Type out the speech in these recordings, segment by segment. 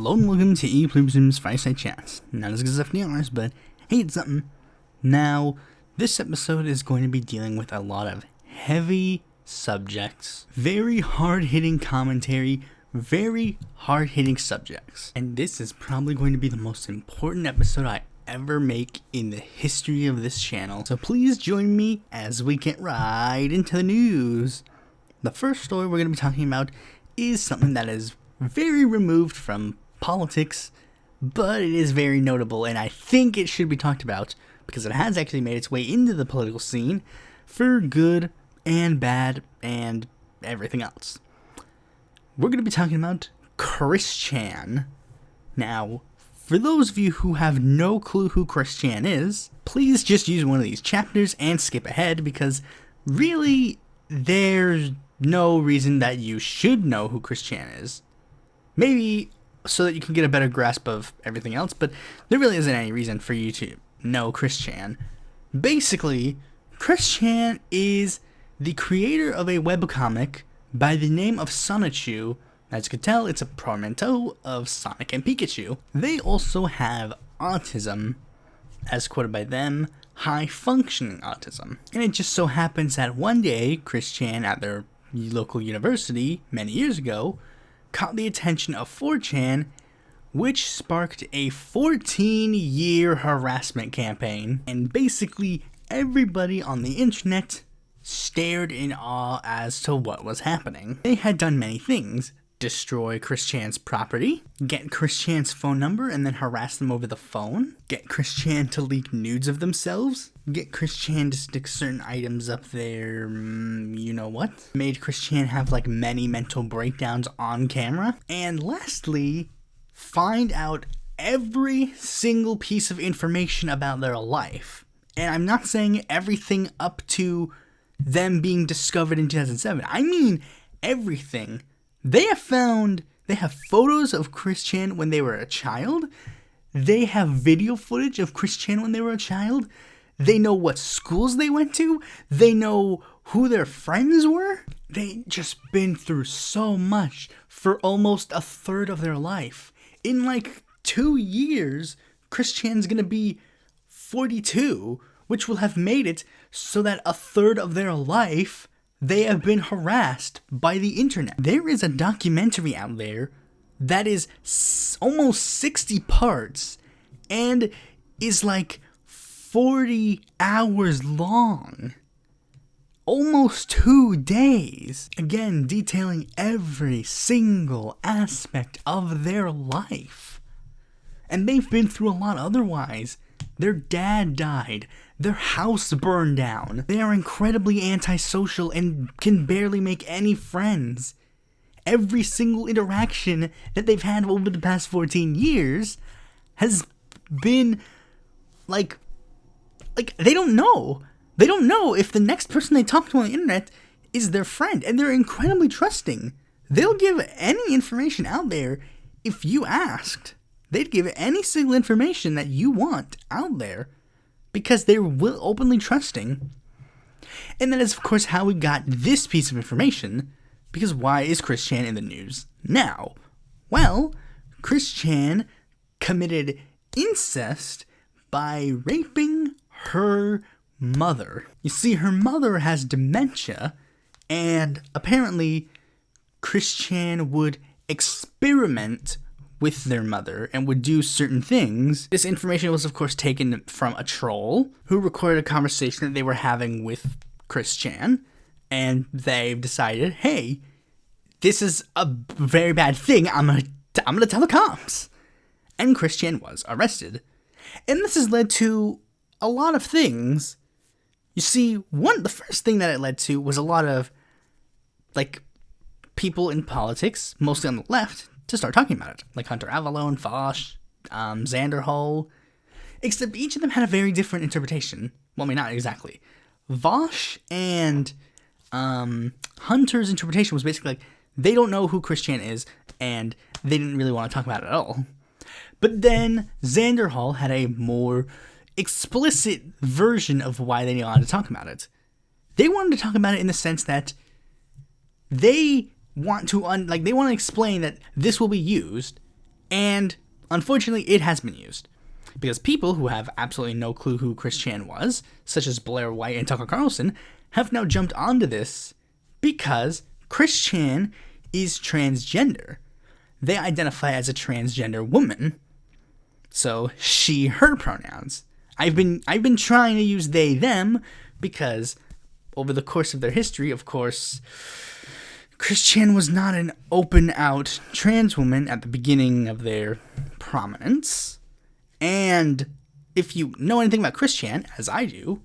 Hello and welcome to Pluribus Unum's Fireside Chats. Not as good as FDR's, but hey, it's something. Now, this episode is going to be dealing with a lot of heavy subjects, very hard-hitting commentary, very hard-hitting subjects. And this is probably going to be the most important episode I ever make in the history of this channel. So please join me as we get right into the news. The first story we're going to be talking about is something that is very removed from politics, but it is very notable, and I think it should be talked about because it has actually made its way into the political scene for good and bad and everything else. We're going to be talking about Christian. Now, for those of you who have no clue who Christian is, please just use one of these chapters and skip ahead because really there's no reason that you should know who Christian is. Maybe so that you can get a better grasp of everything else, but there really isn't any reason for you to know Christian. Basically, Christian is the creator of a webcomic by the name of Sonichu. As you can tell, it's a portmanteau of Sonic and Pikachu. They also have autism, as quoted by them, high-functioning autism. And it just so happens that one day, Christian at their local university, many years ago, caught the attention of 4chan, which sparked a 14-year harassment campaign, and basically everybody on the internet stared in awe as to what was happening. They had done many things: destroy Christian's property, get Christian's phone number and then harass them over the phone, get Christian to leak nudes of themselves, get Christian to stick certain items up there, you know what, made Christian have like many mental breakdowns on camera, and lastly, find out every single piece of information about their life. And I'm not saying everything up to them being discovered in 2007, I mean everything. They have photos of Christian when they were a child. They have video footage of Christian when they were a child. They know what schools they went to. They know who their friends were. They just been through so much for almost a third of their life. In like 2 years, Christian's gonna be 42, which will have made it so that a third of their life they have been harassed by the internet. There is a documentary out there that is almost 60 parts and is like 40 hours long. Almost 2 days. Again, detailing every single aspect of their life. And they've been through a lot otherwise. Their dad died. Their house burned down. They are incredibly antisocial and can barely make any friends. Every single interaction that they've had over the past 14 years has been like they don't know. They don't know if the next person they talk to on the internet is their friend, and they're incredibly trusting. They'll give any information out there if you asked. They'd give any single information that you want out there because they're openly trusting. And that is, of course, how we got this piece of information, because why is Christian in the news now? Well, Christian committed incest by raping her mother. You see, her mother has dementia, and apparently Christian would experiment with their mother and would do certain things. This information was, of course, taken from a troll who recorded a conversation that they were having with Christian, and they've decided, hey, this is a very bad thing. I'm gonna tell the cops. And Christian was arrested. And this has led to a lot of things. You see, the first thing that it led to was a lot of, like, people in politics, mostly on the left, to start talking about it. Like Hunter Avallone, Vosh, Xander Hull. Except each of them had a very different interpretation. Well, I mean, not exactly. Vosh and Hunter's interpretation was basically like, they don't know who Christian is, and they didn't really want to talk about it at all. But then Xander Hull had a more explicit version of why they wanted to talk about it. They wanted to talk about it in the sense that they want to explain that this will be used And unfortunately, it has been used. Because people who have absolutely no clue who Chris Chan was, such as Blair White and Tucker Carlson, have now jumped onto this because Chris Chan is transgender. They identify as a transgender woman. So she, her pronouns. I've been trying to use they, them because over the course of their history, of course, Chris Chan was not an open out trans woman at the beginning of their prominence. And if you know anything about Chris Chan, as I do,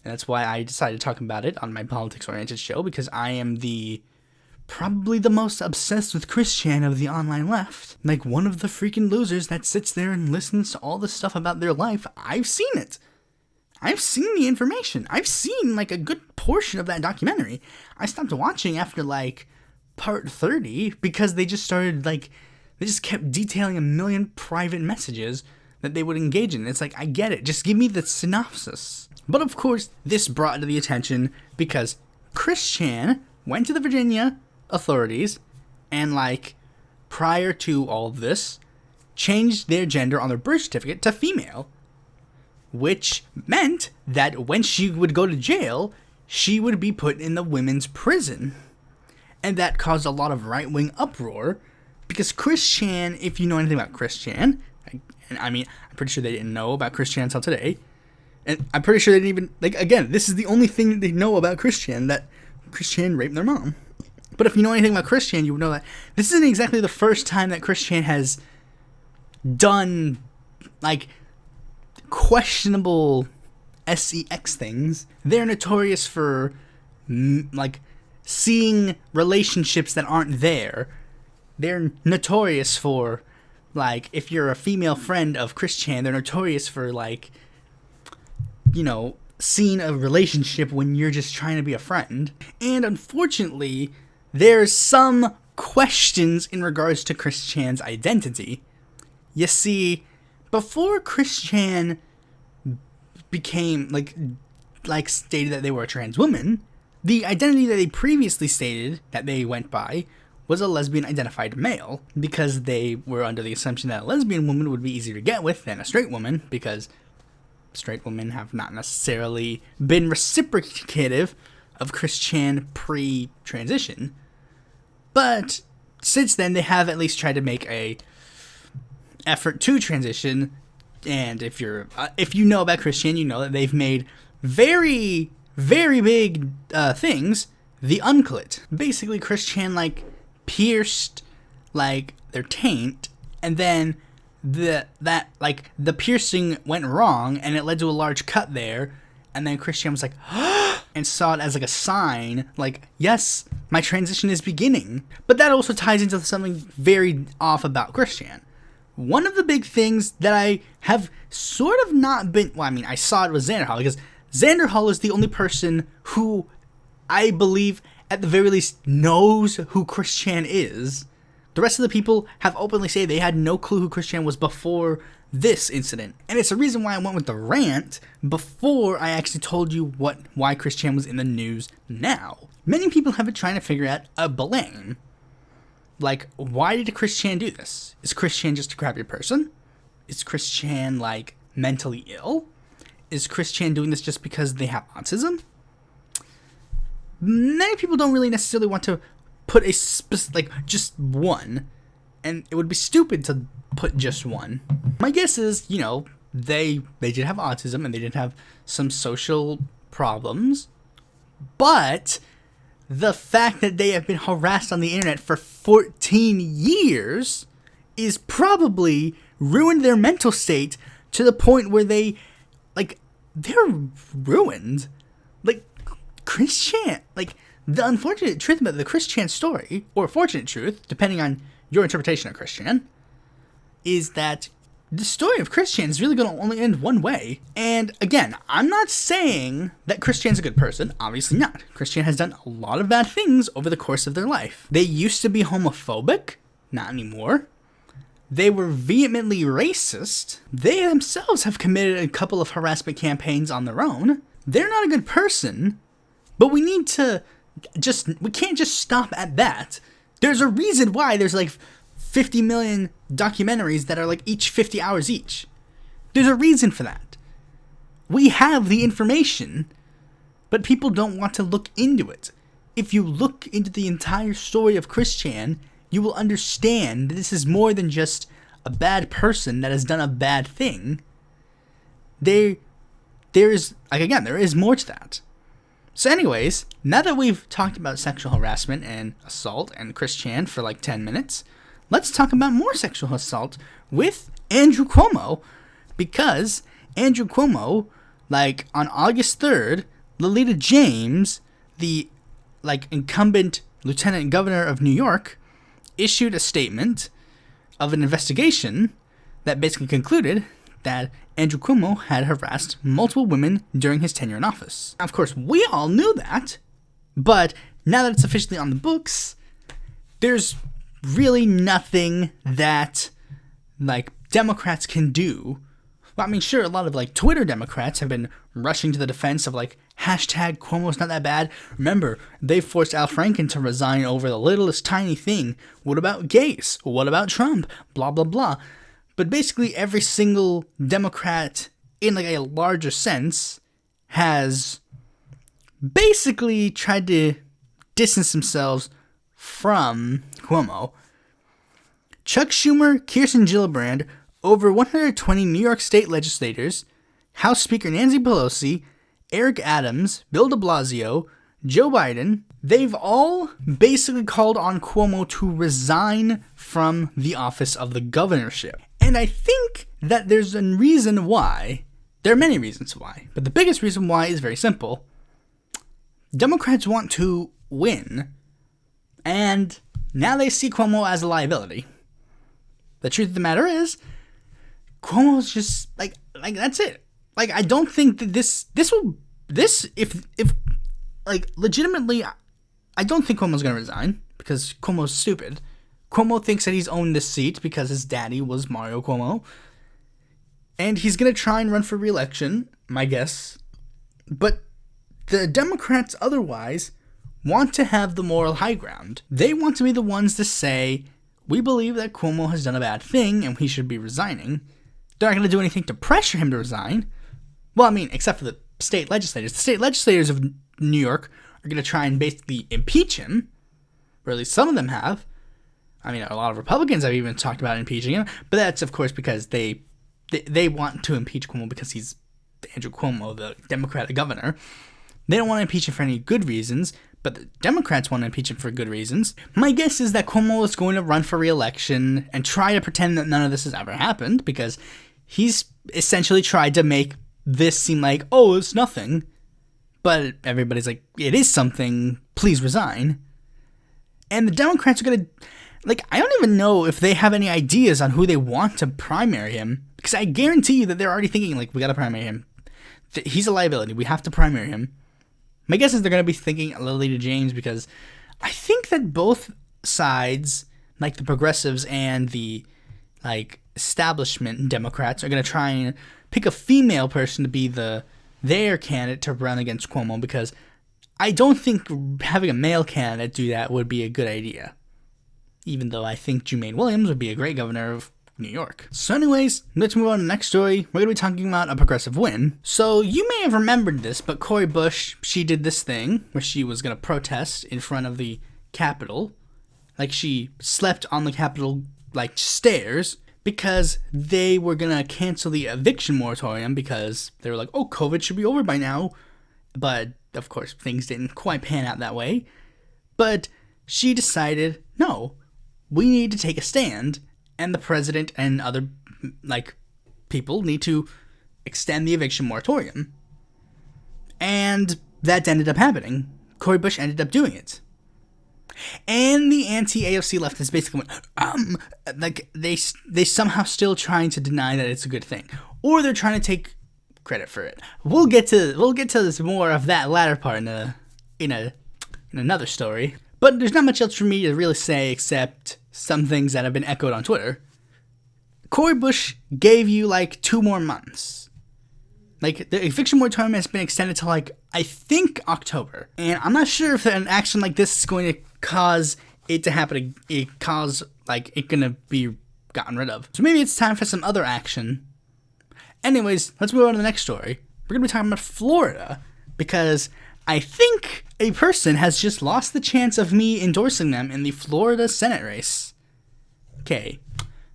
and that's why I decided to talk about it on my politics-oriented show, because I am probably the most obsessed with Chris Chan of the online left. Like one of the freaking losers that sits there and listens to all this stuff about their life. I've seen it. I've seen the information. I've seen like a good portion of that documentary. I stopped watching after like part 30 because they just kept detailing a million private messages that they would engage in. It's like, I get it. Just give me the synopsis. But of course, this brought to the attention because Chris Chan went to the Virginia authorities and like prior to all of this changed their gender on their birth certificate to female, which meant that when she would go to jail, she would be put in the women's prison. And that caused a lot of right-wing uproar because Chris Chan, if you know anything about Chris Chan, and I mean, I'm pretty sure they didn't know about Chris Chan until today. And I'm pretty sure they didn't even, like, again, this is the only thing that they know about Chris Chan, that Chris Chan raped their mom. But if you know anything about Chris Chan, you would know that this isn't exactly the first time that Chris Chan has done, like, questionable sex things. They're notorious for, like, seeing relationships that aren't there. They're notorious for, like, if you're a female friend of Chris Chan, they're notorious for, like, you know, seeing a relationship when you're just trying to be a friend. And unfortunately, there's some questions in regards to Chris Chan's identity. You see, before Chris Chan became, like stated that they were a trans woman, the identity that they previously stated that they went by was a lesbian-identified male, because they were under the assumption that a lesbian woman would be easier to get with than a straight woman, because straight women have not necessarily been reciprocative of Chris Chan pre-transition. But since then, they have at least tried to make a effort to transition. And if you know about Chris Chan, you know that they've made very, very big things the unclit. Basically, Chris Chan like pierced like their taint, and then the piercing went wrong, and it led to a large cut there. And then Chris Chan was like, and saw it as like a sign, like, yes, my transition is beginning. But that also ties into something very off about Chris Chan. One of the big things that I have sort of not been, well, I mean, I saw it with Xander Hall, because Xander Hall is the only person who I believe, at the very least, knows who Chris Chan is. The rest of the people have openly said they had no clue who Chris Chan was before this incident. And it's the reason why I went with the rant before I actually told you why Chris Chan was in the news now. Many people have been trying to figure out a blame. Like, why did Chris Chan do this? Is Chris Chan just a crappy person? Is Chris Chan, like, mentally ill? Is Chris Chan doing this just because they have autism? Many people don't really necessarily want to put just one. And it would be stupid to put just one. My guess is, you know, they did have autism and they did have some social problems. But the fact that they have been harassed on the internet for 14 years is probably ruined their mental state to the point where they're ruined. Like, Chris Chan, like, the unfortunate truth about the Chris Chan story, or fortunate truth, depending on your interpretation of Chris Chan, is that the story of Chris Chan is really going to only end one way. And again, I'm not saying that Chris Chan's a good person. Obviously not. Chris Chan has done a lot of bad things over the course of their life. They used to be homophobic. Not anymore. They were vehemently racist. They themselves have committed a couple of harassment campaigns on their own. They're not a good person. But we can't just stop at that. There's a reason why there's like 50 million documentaries that are like each 50 hours each. There's a reason for that. We have the information, but people don't want to look into it. If you look into the entire story of Chris Chan, you will understand that this is more than just a bad person that has done a bad thing. There is more to that. So anyways, now that we've talked about sexual harassment and assault and Chris Chan for like 10 minutes, let's talk about more sexual assault with Andrew Cuomo. Because Andrew Cuomo, like on August 3rd, Lolita James, the incumbent lieutenant governor of New York, issued a statement of an investigation that basically concluded that Andrew Cuomo had harassed multiple women during his tenure in office. Of course, we all knew that, but now that it's officially on the books, there's really nothing that, Democrats can do. Well, I mean, sure, a lot of, Twitter Democrats have been rushing to the defense of, hashtag Cuomo's not that bad. Remember, they forced Al Franken to resign over the littlest tiny thing. What about gays? What about Trump? Blah, blah, blah. But basically every single Democrat in a larger sense has basically tried to distance themselves from Cuomo. Chuck Schumer, Kirsten Gillibrand, over 120 New York state legislators, House Speaker Nancy Pelosi, Eric Adams, Bill de Blasio, Joe Biden, they've all basically called on Cuomo to resign from the office of the governorship. And I think that there's a reason why. There are many reasons why. But the biggest reason why is very simple. Democrats want to win. And now they see Cuomo as a liability. The truth of the matter is, Cuomo's just, that's it. I don't think that legitimately, I don't think Cuomo's going to resign. Because Cuomo's stupid. Cuomo thinks that he's owned this seat because his daddy was Mario Cuomo. And he's going to try and run for re-election, my guess. But the Democrats otherwise want to have the moral high ground. They want to be the ones to say, we believe that Cuomo has done a bad thing and he should be resigning. They're not going to do anything to pressure him to resign. Well, I mean, except for the state legislators. The state legislators of New York are going to try and basically impeach him. Or at least some of them have. I mean, a lot of Republicans have even talked about impeaching him, but that's, of course, because they want to impeach Cuomo because he's Andrew Cuomo, the Democratic governor. They don't want to impeach him for any good reasons, but the Democrats want to impeach him for good reasons. My guess is that Cuomo is going to run for re-election and try to pretend that none of this has ever happened, because he's essentially tried to make this seem like, oh, it's nothing. But everybody's like, it is something, please resign. And the Democrats are going to... I don't even know if they have any ideas on who they want to primary him. Because I guarantee you that they're already thinking, we got to primary him. He's a liability. We have to primary him. My guess is they're going to be thinking Lolita James, because I think that both sides, the progressives and the, establishment Democrats, are going to try and pick a female person to be their candidate to run against Cuomo, because I don't think having a male candidate do that would be a good idea. Even though I think Jumaine Williams would be a great governor of New York. So anyways, let's move on to the next story. We're going to be talking about a progressive win. So you may have remembered this, but Cori Bush, she did this thing where she was going to protest in front of the Capitol. She slept on the Capitol, stairs, because they were going to cancel the eviction moratorium because they were like, oh, COVID should be over by now. But, of course, things didn't quite pan out that way. But she decided, no, we need to take a stand, and the president and other, people need to extend the eviction moratorium. And that ended up happening. Cori Bush ended up doing it. And the anti-AOC leftists basically went, they somehow still trying to deny that it's a good thing. Or they're trying to take credit for it. We'll get to this more of that latter part in another story. But there's not much else for me to really say except some things that have been echoed on Twitter. Cori Bush gave you 2 more months. The eviction moratorium has been extended to I think October. And I'm not sure if an action like this is going to cause it to happen, it cause, like, it gonna be gotten rid of. So maybe it's time for some other action. Anyways, let's move on to the next story. We're gonna be talking about Florida, because I think a person has just lost the chance of me endorsing them in the Florida Senate race. Okay,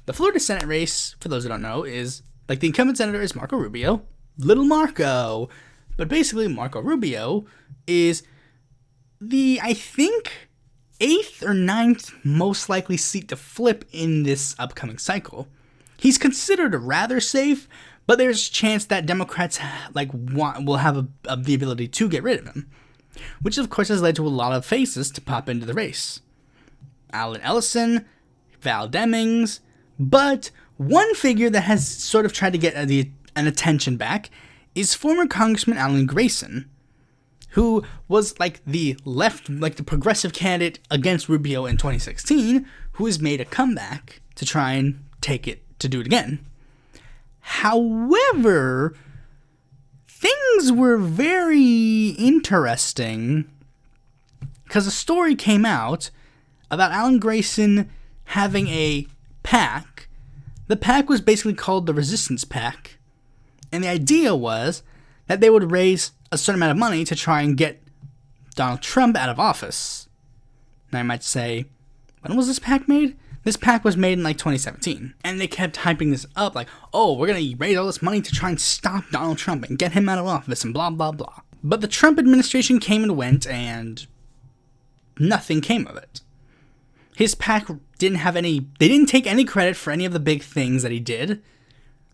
the Florida Senate race, for those who don't know, is, like, the incumbent senator is Marco Rubio, Little Marco. But basically, Marco Rubio is the, I think, 8th or 9th most likely seat to flip in this upcoming cycle. He's considered rather safe, but there's a chance that Democrats will have the ability to get rid of him, which of course has led to a lot of faces to pop into the race. Alan Ellison, Val Demings, but one figure that has sort of tried to get an attention back is former Congressman Alan Grayson, who was the progressive candidate against Rubio in 2016, who has made a comeback to try and do it again. However, things were very interesting because a story came out about Alan Grayson having a PAC. The PAC was basically called the Resistance PAC, and the idea was that they would raise a certain amount of money to try and get Donald Trump out of office. Now I might say, when was this PAC made? This PAC was made in 2017, and they kept hyping this up oh, we're going to raise all this money to try and stop Donald Trump and get him out of office and blah, blah, blah. But the Trump administration came and went, and nothing came of it. His PAC they didn't take any credit for any of the big things that he did.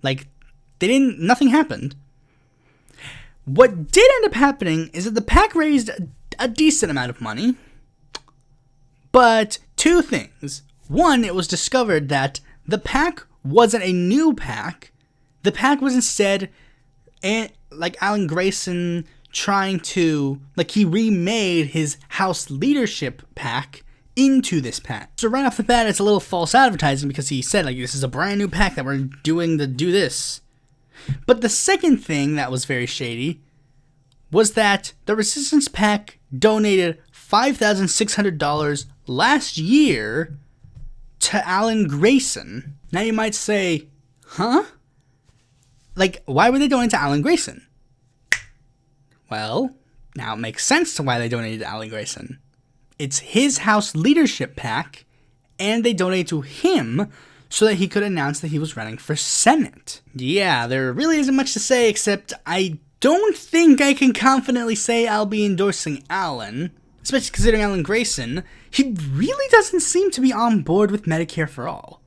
Nothing happened. What did end up happening is that the PAC raised a decent amount of money, but two things. One, it was discovered that the PAC wasn't a new PAC. The PAC was instead, Alan Grayson trying to, he remade his House leadership PAC into this PAC. So right off the bat, it's a little false advertising because he said, this is a brand new PAC that we're doing to do this. But the second thing that was very shady was that the Resistance PAC donated $5,600 last year to Alan Grayson. Now you might say, huh? Why would they donate to Alan Grayson? Well, now it makes sense to why they donated to Alan Grayson. It's his House leadership PAC, and they donated to him so that he could announce that he was running for Senate. Yeah, there really isn't much to say except I don't think I can confidently say I'll be endorsing Alan, especially considering Alan Grayson, he really doesn't seem to be on board with Medicare for All.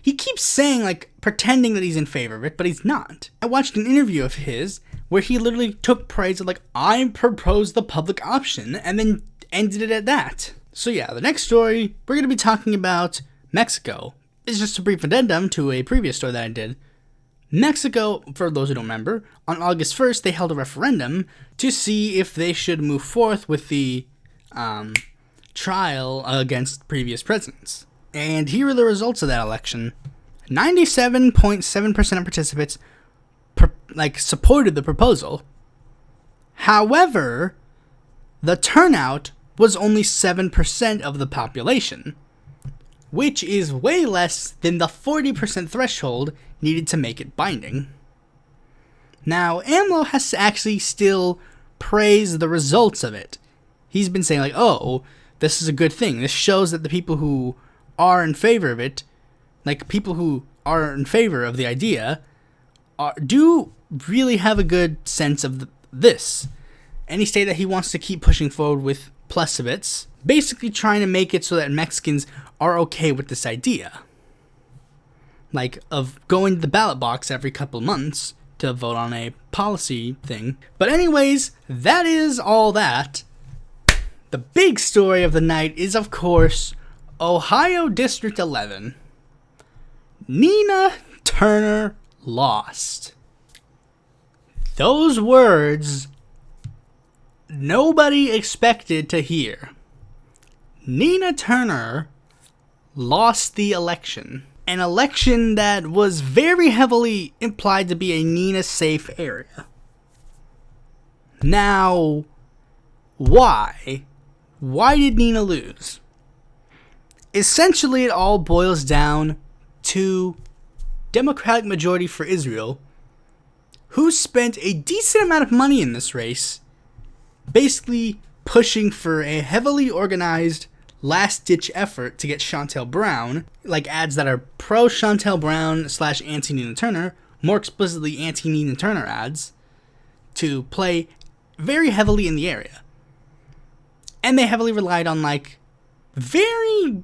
He keeps saying, pretending that he's in favor of it, but he's not. I watched an interview of his where he literally took praise of, I proposed the public option, and then ended it at that. So yeah, the next story, we're going to be talking about Mexico. It's just a brief addendum to a previous story that I did. Mexico, for those who don't remember, on August 1st, they held a referendum to see if they should move forth with the trial against previous presidents. And here are the results of that election. 97.7% of participants supported the proposal. However, the turnout was only 7% of the population, which is way less than the 40% threshold needed to make it binding. Now, AMLO has actually still praised the results of it. He's been saying oh, this is a good thing. This shows that the people who are in favor of it, people who are in favor of the idea, do really have a good sense of this. And he stated that he wants to keep pushing forward with Pluribus, basically trying to make it so that Mexicans are okay with this idea. Of going to the ballot box every couple months to vote on a policy thing. But anyways, that is all that. The big story of the night is, of course, Ohio District 11. Nina Turner lost. Those words nobody expected to hear. Nina Turner lost the election. An election that was very heavily implied to be a Nina-safe area. Now, why? Why did Nina lose? essentially it all boils down to Democratic majority for Israel, who spent a decent amount of money in this race, basically pushing for a heavily organized last-ditch effort to get Chantel Brown, like ads that are pro-Chantel Brown / anti-Nina Turner, more explicitly anti-Nina Turner ads, to play very heavily in the area. And they heavily relied on, very,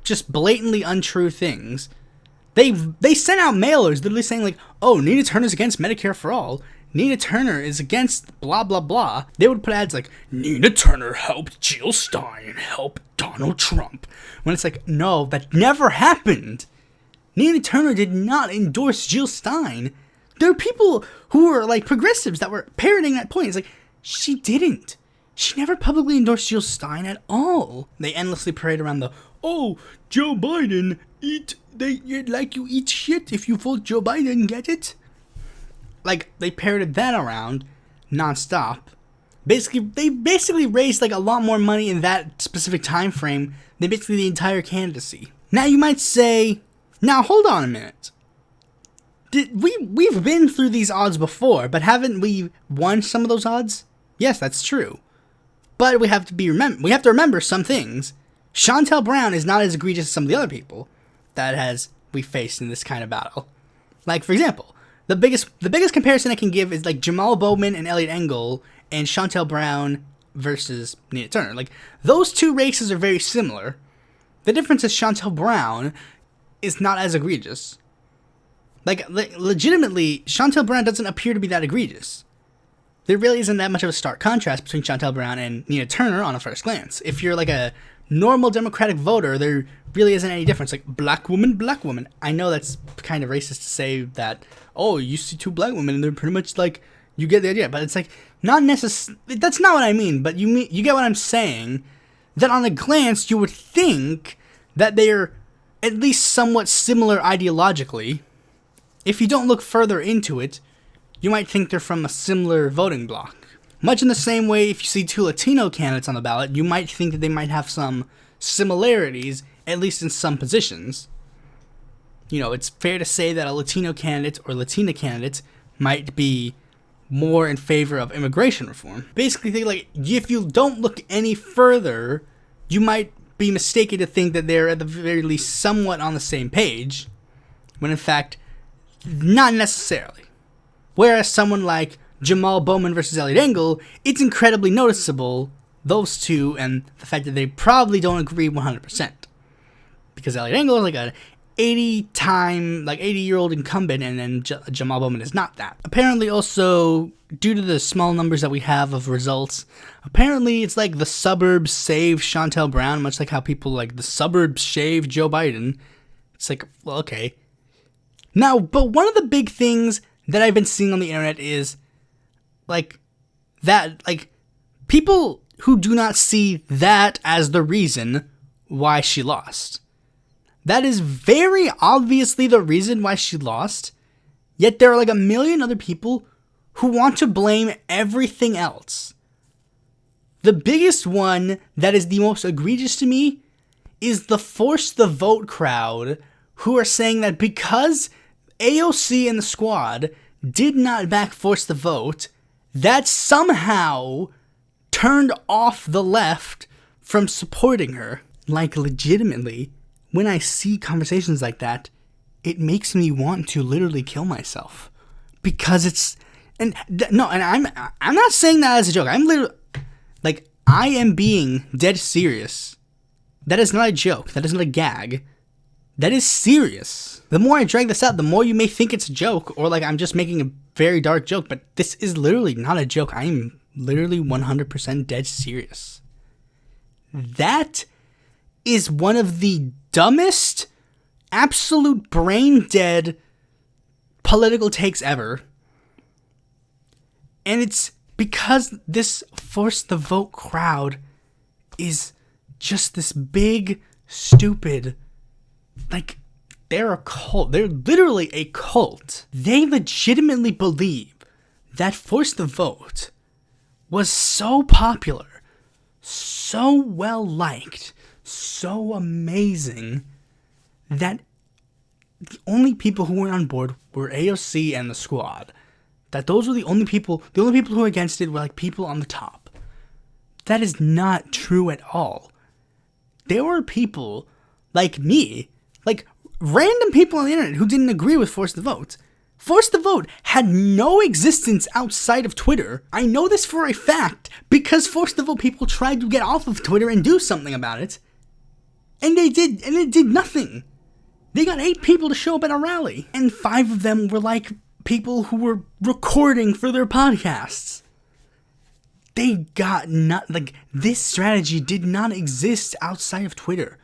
just blatantly untrue things. They sent out mailers literally saying, oh, Nina Turner's against Medicare for all. Nina Turner is against blah, blah, blah. They would put ads like, Nina Turner helped Jill Stein help Donald Trump. When it's like, no, that never happened. Nina Turner did not endorse Jill Stein. There are people who were, progressives that were parroting that point. It's like, she didn't. She never publicly endorsed Jill Stein at all. They endlessly parade around oh, Joe Biden, you eat shit if you vote Joe Biden, get it? They parroted that around nonstop. They basically raised a lot more money in that specific time frame than basically the entire candidacy. Now you might say, now hold on a minute. We've been through these odds before, but haven't we won some of those odds? Yes, that's true. But we have to remember some things. Chantel Brown is not as egregious as some of the other people that we faced in this kind of battle. For example, the biggest comparison I can give is Jamal Bowman and Elliot Engel and Chantel Brown versus Nina Turner. Those two races are very similar. The difference is Chantel Brown is not as egregious. Legitimately, Chantel Brown doesn't appear to be that egregious. There really isn't that much of a stark contrast between Chantel Brown and Nina Turner on a first glance. If you're a normal Democratic voter, there really isn't any difference. Black woman, black woman. I know that's kind of racist to say that, oh, you see two black women and they're pretty much you get the idea. But it's not necessarily, that's not what I mean, but you get what I'm saying, that on a glance you would think that they're at least somewhat similar ideologically. If you don't look further into it, you might think they're from a similar voting bloc. Much in the same way, if you see two Latino candidates on the ballot, you might think that they might have some similarities, at least in some positions. It's fair to say that a Latino candidate or Latina candidate might be more in favor of immigration reform. Basically, if you don't look any further, you might be mistaken to think that they're at the very least somewhat on the same page, when in fact, not necessarily. Whereas someone like Jamal Bowman versus Elliot Engel, it's incredibly noticeable, those two, and the fact that they probably don't agree 100%. Because Elliot Engel is an 80-year-old incumbent, and then Jamal Bowman is not that. Apparently also, due to the small numbers that we have of results, apparently it's the suburbs save Chantel Brown, much like how people the suburbs shave Joe Biden. It's well, okay. Now, but one of the big things that I've been seeing on the internet is people who do not see that as the reason why she lost. That is very obviously the reason why she lost, yet there are a million other people who want to blame everything else. The biggest one that is the most egregious to me is the force the vote crowd, who are saying that because AOC and the squad did not back force the vote, that somehow turned off the left from supporting her. Legitimately, when I see conversations like that, it makes me want to literally kill myself. Because I'm not saying that as a joke. I'm literally, I am being dead serious. That is not a joke. That is not a gag. That is serious. The more I drag this out, the more you may think it's a joke, or I'm just making a very dark joke, but this is literally not a joke. I am literally 100% dead serious. That is one of the dumbest, absolute brain dead political takes ever. And it's because this force the vote crowd is just this big, stupid, they're a cult. They're literally a cult. They legitimately believe that Force the Vote was so popular, so well liked, so amazing that the only people who were on board were AOC and the squad. That those were the only people who were against it were like people on the top. That is not true at all. There were people like me, like random people on the internet who didn't agree with Force the Vote. Force the Vote had no existence outside of Twitter. I know this for a fact because Force the Vote people tried to get off of Twitter and do something about it. And they did, and it did nothing. They got 8 people to show up at a rally, and 5 of them were like people who were recording for their podcasts. They got this strategy did not exist outside of Twitter.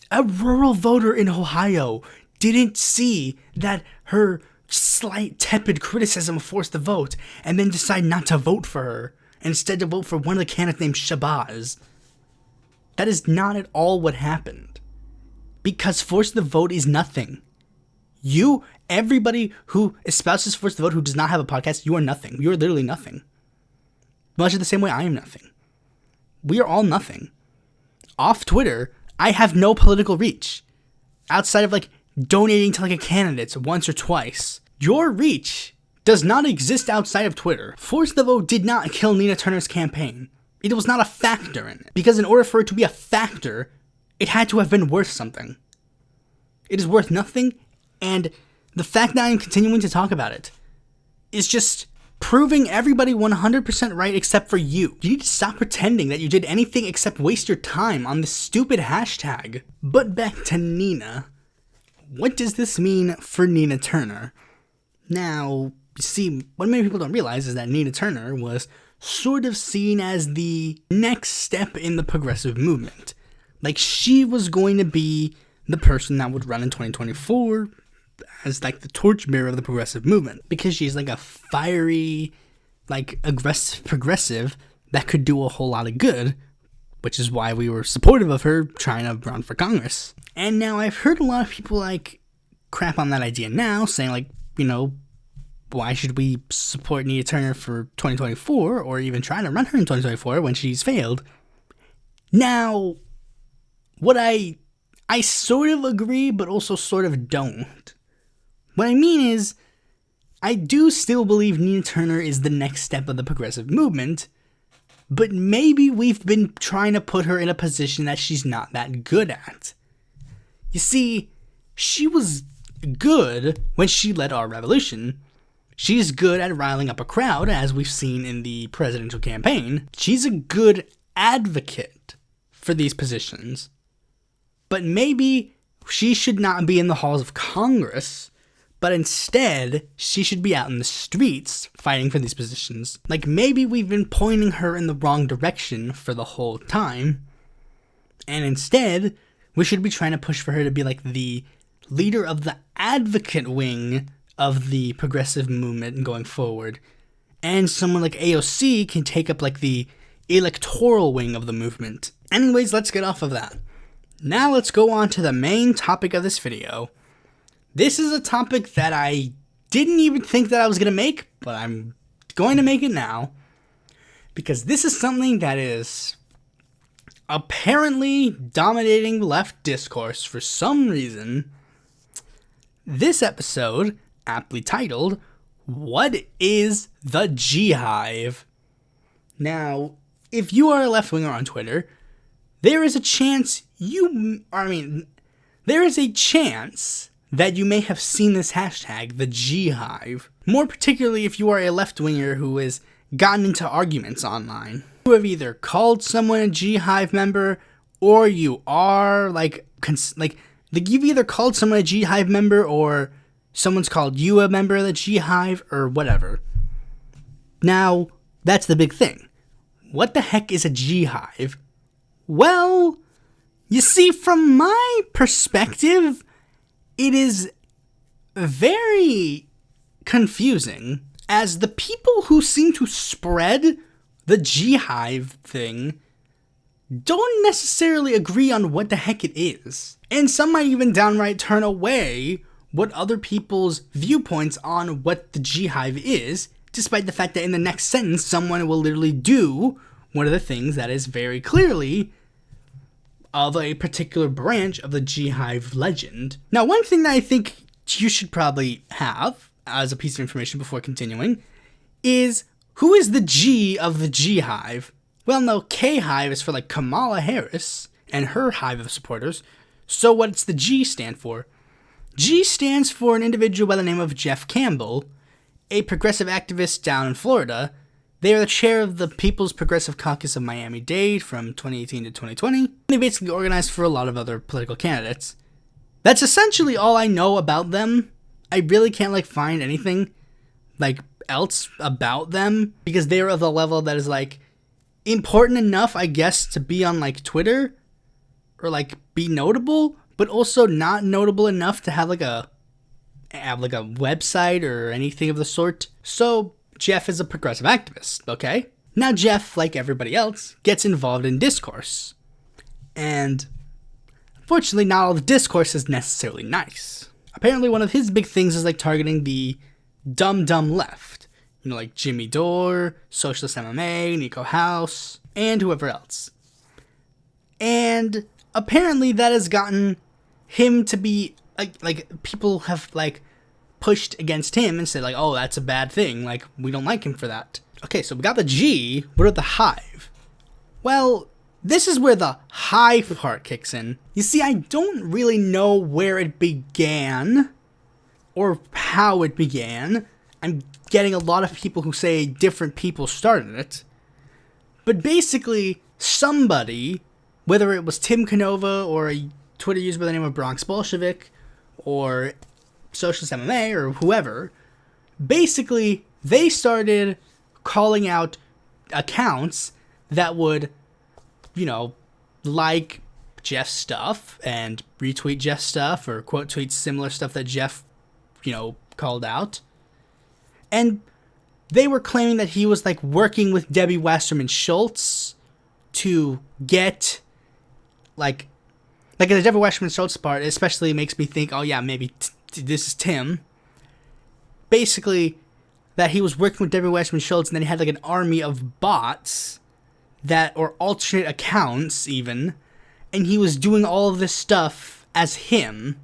A rural voter in Ohio didn't see that her slight tepid criticism of Force the Vote and then decide not to vote for her and instead to vote for one of the candidates named Shabazz. That is not at all what happened. Because Force the Vote is nothing. Everybody who espouses Force the Vote who does not have a podcast, you are nothing. You are literally nothing. Much of the same way I am nothing. We are all nothing. Off Twitter, I have no political reach. Outside of donating to a candidate once or twice. Your reach does not exist outside of Twitter. Force the Vote did not kill Nina Turner's campaign. It was not a factor in it. Because in order for it to be a factor, it had to have been worth something. It is worth nothing, and the fact that I am continuing to talk about it is just proving everybody 100% right except for you. You need to stop pretending that you did anything except waste your time on this stupid hashtag. But back to Nina. What does this mean for Nina Turner? Now, you see, what many people don't realize is that Nina Turner was sort of seen as the next step in the progressive movement. She was going to be the person that would run in 2024 as the torchbearer of the progressive movement. Because she's a fiery, aggressive progressive that could do a whole lot of good, which is why we were supportive of her trying to run for Congress. And now I've heard a lot of people crap on that idea now, saying why should we support Nina Turner for 2024 or even try to run her in 2024 when she's failed? Now, what I sort of agree, but also sort of don't. What I mean is, I do still believe Nina Turner is the next step of the progressive movement, but maybe we've been trying to put her in a position that she's not that good at. You see, she was good when she led our revolution. She's good at riling up a crowd, as we've seen in the presidential campaign. She's a good advocate for these positions. But maybe she should not be in the halls of Congress, but instead, she should be out in the streets fighting for these positions. Maybe we've been pointing her in the wrong direction for the whole time, and instead, we should be trying to push for her to be the leader of the advocate wing of the progressive movement going forward. And someone like AOC can take up the electoral wing of the movement. Anyways, let's get off of that. Now let's go on to the main topic of this video. This is a topic that I didn't even think that I was going to make, but I'm going to make it now. Because this is something that is apparently dominating left discourse for some reason. This episode, aptly titled, What is the G-Hive? Now, if you are a left-winger on Twitter, there is a chance that you may have seen this hashtag, the G-Hive. More particularly if you are a left-winger who has gotten into arguments online. You have either called someone a G-Hive member, or you are, you've either called someone a G-Hive member, or someone's called you a member of the G-Hive, or whatever. Now, that's the big thing. What the heck is a G-Hive? Well, you see, from my perspective, it is very confusing, as the people who seem to spread the G-Hive thing don't necessarily agree on what the heck it is. And some might even downright turn away what other people's viewpoints on what the G-Hive is, despite the fact that in the next sentence, someone will literally do one of the things that is very clearly of a particular branch of the G Hive legend. Now, one thing that I think you should probably have as a piece of information before continuing is, who is the G of the G Hive? Well, no, K Hive is for like Kamala Harris and her hive of supporters. So what's the G stand for? G stands for an individual by the name of Jeff Campbell, a progressive activist down in Florida. They are the chair of the People's Progressive Caucus of Miami-Dade from 2018 to 2020. They basically organized for a lot of other political candidates. That's essentially all I know about them. I really can't find anything else about them, because they are of the level that is important enough, I guess, to be on Twitter or be notable, but also not notable enough to have a website or anything of the sort. So Jeff is a progressive activist, okay? Now Jeff, like everybody else, gets involved in discourse. And unfortunately, not all the discourse is necessarily nice. Apparently one of his big things is targeting the dumb left. Like Jimmy Dore, Socialist MMA, Nico House, and whoever else. And apparently that has gotten him to be, people have, pushed against him and said, oh, that's a bad thing. We don't like him for that. Okay, so we got the G. What about the Hive? Well, this is where the Hive part kicks in. You see, I don't really know where it began or how it began. I'm getting a lot of people who say different people started it. But basically, somebody, whether it was Tim Canova or a Twitter user by the name of Bronx Bolshevik or Socialist MMA or whoever, basically they started calling out accounts that would, like Jeff's stuff and retweet Jeff's stuff or quote tweet similar stuff that Jeff, called out. And they were claiming that he was working with Debbie Wasserman Schultz to get the Debbie Wasserman Schultz part especially makes me think, oh yeah, maybe this is Tim. Basically, that he was working with Debbie Wasserman Schultz, and then he had an army of bots or alternate accounts even, and he was doing all of this stuff as him.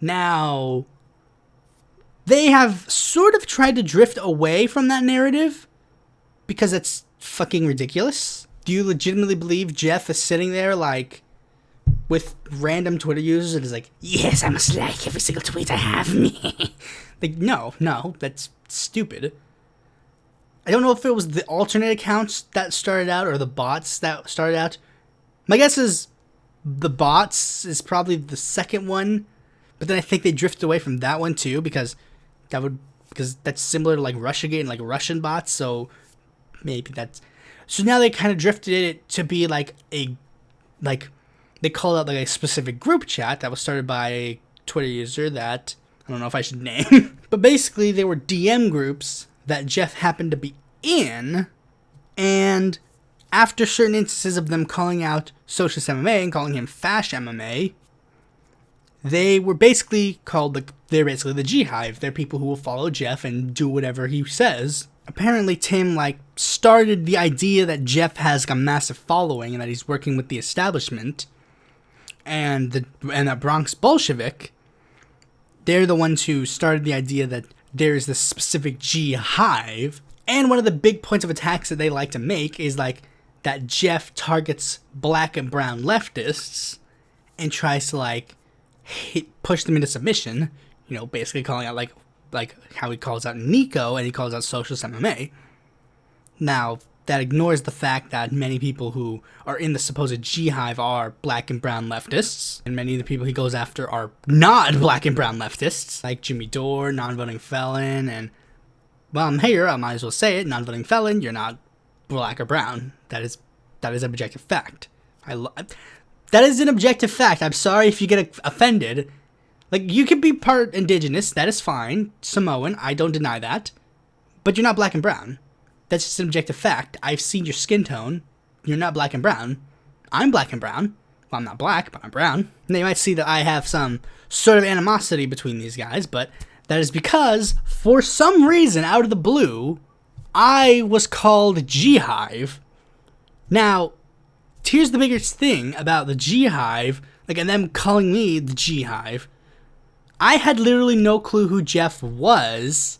Now, they have sort of tried to drift away from that narrative because it's fucking ridiculous. Do you legitimately believe Jeff is sitting there with random Twitter users and is yes, I must like every single tweet I have? No, that's stupid. I don't know if it was the alternate accounts that started out or the bots that started out. My guess is the bots is probably the second one, but then I think they drifted away from that one too because that's similar to Russiagate and Russian bots, so maybe that's... So now they kind of drifted it to be they called out a specific group chat that was started by a Twitter user that I don't know if I should name. But basically, they were DM groups that Jeff happened to be in. And after certain instances of them calling out Socialist MMA and calling him Fash MMA, they were basically they're basically the G Hive. They're people who will follow Jeff and do whatever he says. Apparently, Tim started the idea that Jeff has a massive following and that he's working with the establishment. And that Bronx Bolshevik, they're the ones who started the idea that there's this specific G Hive. And one of the big points of attacks that they like to make is that Jeff targets black and brown leftists and tries to push them into submission. Basically calling out how he calls out Nico and he calls out Socialist MMA. Now, that ignores the fact that many people who are in the supposed G Hive are black and brown leftists, and many of the people he goes after are not black and brown leftists, like Jimmy Dore, non-voting felon, and, well, I'm here, I might as well say it, non-voting felon, you're not black or brown. That is an objective fact. That is an objective fact. I'm sorry if you get offended. You could be part indigenous, that is fine, Samoan, I don't deny that, but you're not black and brown. That's just an objective fact. I've seen your skin tone. You're not black and brown. I'm black and brown. Well, I'm not black, but I'm brown. And you might see that I have some sort of animosity between these guys, but that is because, for some reason, out of the blue, I was called G Hive. Now, here's the biggest thing about the G Hive, like, and them calling me the G Hive. I had literally no clue who Jeff was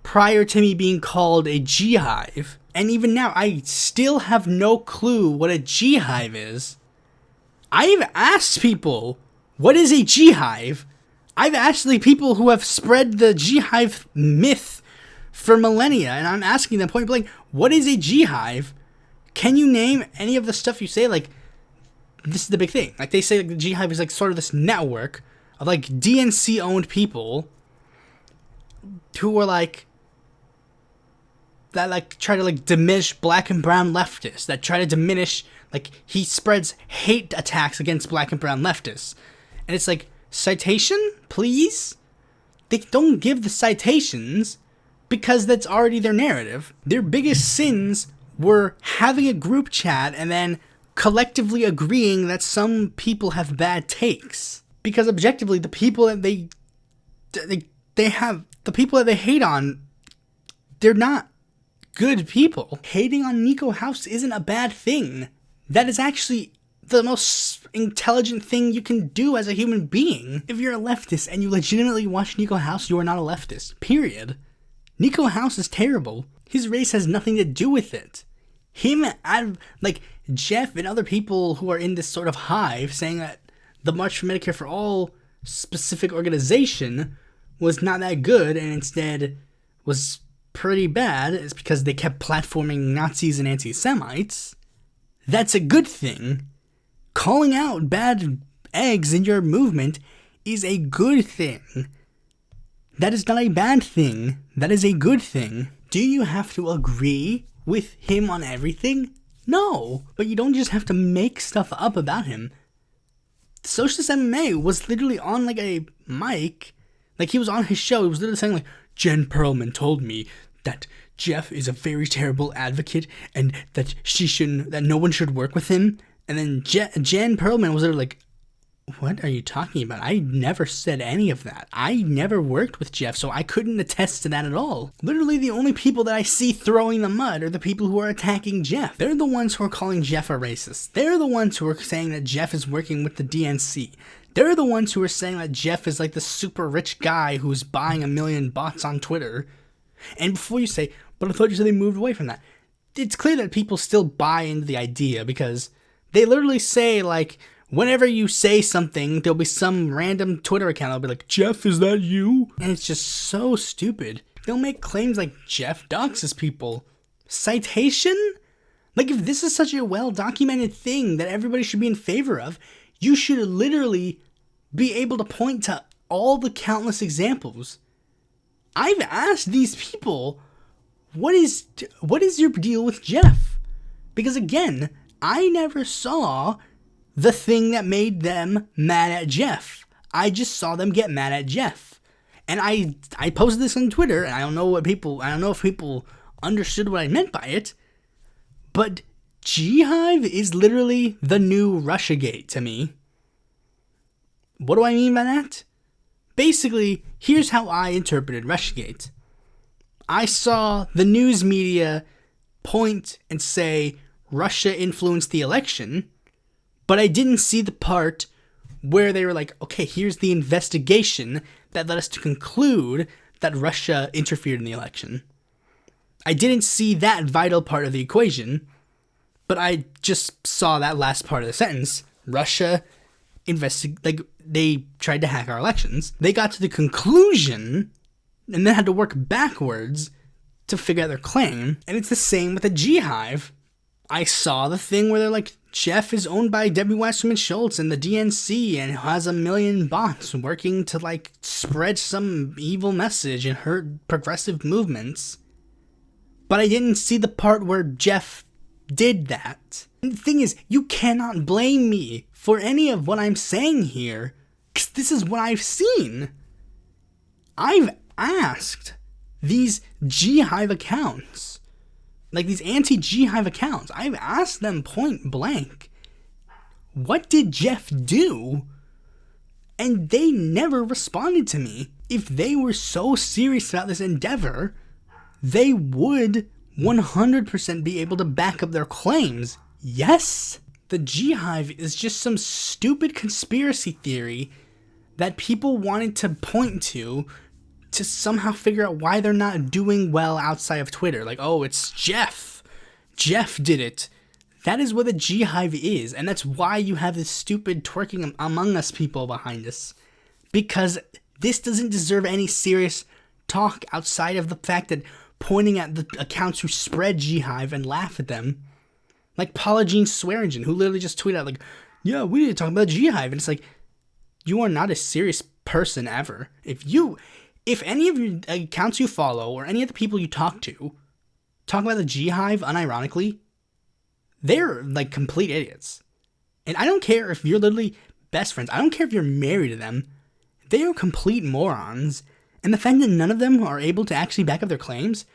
prior to me being called a G Hive. And even now, I still have no clue what a G Hive is. I've asked people, what is a G Hive? I've asked the people who have spread the G Hive myth for millennia, and I'm asking them point blank, what is a G Hive? Can you name any of the stuff you say? Like, this is the big thing. Like, they say like, the G Hive is like sort of this network of like DNC owned people who are like, that like try to like diminish black and brown leftists, that try to diminish, like, he spreads hate attacks against black and brown leftists. And it's like, citation, please? They don't give the citations because that's already their narrative. Their biggest sins were having a group chat and then collectively agreeing that some people have bad takes. Because objectively, the people that they have, the people that they hate on, they're not good people. Hating on Nico House isn't a bad thing. That is actually the most intelligent thing you can do as a human being. If you're a leftist and you legitimately watch Nico House, you are not a leftist. Period. Nico House is terrible. His race has nothing to do with it. Him, like, Jeff and other people who are in this sort of hive saying that the March for Medicare for All specific organization was not that good and instead was pretty bad is because they kept platforming Nazis and anti-Semites. That's a good thing. Calling out bad eggs in your movement is a good thing. That is not a bad thing. That is a good thing. Do you have to agree with him on everything? No, but you don't just have to make stuff up about him. Socialist MMA was literally on like a mic, like he was on his show. He was literally saying like, Jen Perlman told me that Jeff is a very terrible advocate and that that no one should work with him. And then Jen Perlman was literally like, what are you talking about? I never said any of that. I never worked with Jeff, so I couldn't attest to that at all. Literally, the only people that I see throwing the mud are the people who are attacking Jeff. They're the ones who are calling Jeff a racist. They're the ones who are saying that Jeff is working with the DNC. They're the ones who are saying that Jeff is like the super rich guy who's buying 1 million bots on Twitter. And before you say, but I thought you said they moved away from that. It's clear that people still buy into the idea because they literally say like, whenever you say something, there'll be some random Twitter account that'll be like, Jeff, is that you? And it's just so stupid. They'll make claims like Jeff doxes people. Citation? Like, if this is such a well-documented thing that everybody should be in favor of, you should literally be able to point to all the countless examples. I've asked these people, what is your deal with Jeff? Because again, I never saw the thing that made them mad at Jeff. I just saw them get mad at Jeff. And I posted this on Twitter, and I don't know if people understood what I meant by it, but G-Hive is literally the new Russiagate to me. What do I mean by that? Basically, here's how I interpreted Russiagate. I saw the news media point and say Russia influenced the election, but I didn't see the part where they were like, okay, here's the investigation that led us to conclude that Russia interfered in the election. I didn't see that vital part of the equation, but I just saw that last part of the sentence. Russia they tried to hack our elections. They got to the conclusion and then had to work backwards to figure out their claim. And it's the same with the G-Hive. I saw the thing where they're like, Jeff is owned by Debbie Wasserman Schultz and the DNC and has 1 million bots working to like spread some evil message and hurt progressive movements. But I didn't see the part where Jeff did that. And the thing is, you cannot blame me for any of what I'm saying here, because this is what I've seen. I've asked these G-Hive accounts, like these anti-G-Hive accounts, I've asked them point blank, what did Jeff do? And they never responded to me. If they were so serious about this endeavor, they would 100% be able to back up their claims. Yes, the G-Hive is just some stupid conspiracy theory that people wanted to point to somehow figure out why they're not doing well outside of Twitter. Like, oh, it's Jeff. Jeff did it. That is what the G-Hive is, and that's why you have this stupid twerking Among Us people behind us. Because this doesn't deserve any serious talk outside of the fact that pointing at the accounts who spread G-Hive and laugh at them. Like Paula Jean Swearingen, who literally just tweeted out like, yeah, we need to talk about G-Hive. And it's like, you are not a serious person ever. If any of your accounts you follow or any of the people you talk to talk about the G-Hive unironically, they're like complete idiots. And I don't care if you're literally best friends. I don't care if you're married to them. They are complete morons. And the fact that none of them are able to actually back up their claims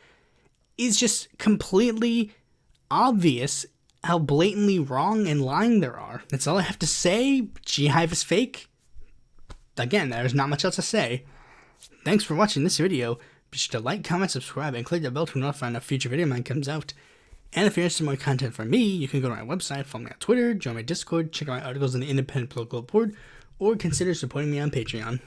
is just completely obvious how blatantly wrong and lying there are. That's all I have to say. G-Hive is fake. Again, there's not much else to say. Thanks for watching this video. Be sure to like, comment, subscribe, and click the bell to notify when a future video of mine comes out. And if you're interested in more content from me, you can go to my website, follow me on Twitter, join my Discord, check out my articles in the Independent Political Report, or consider supporting me on Patreon.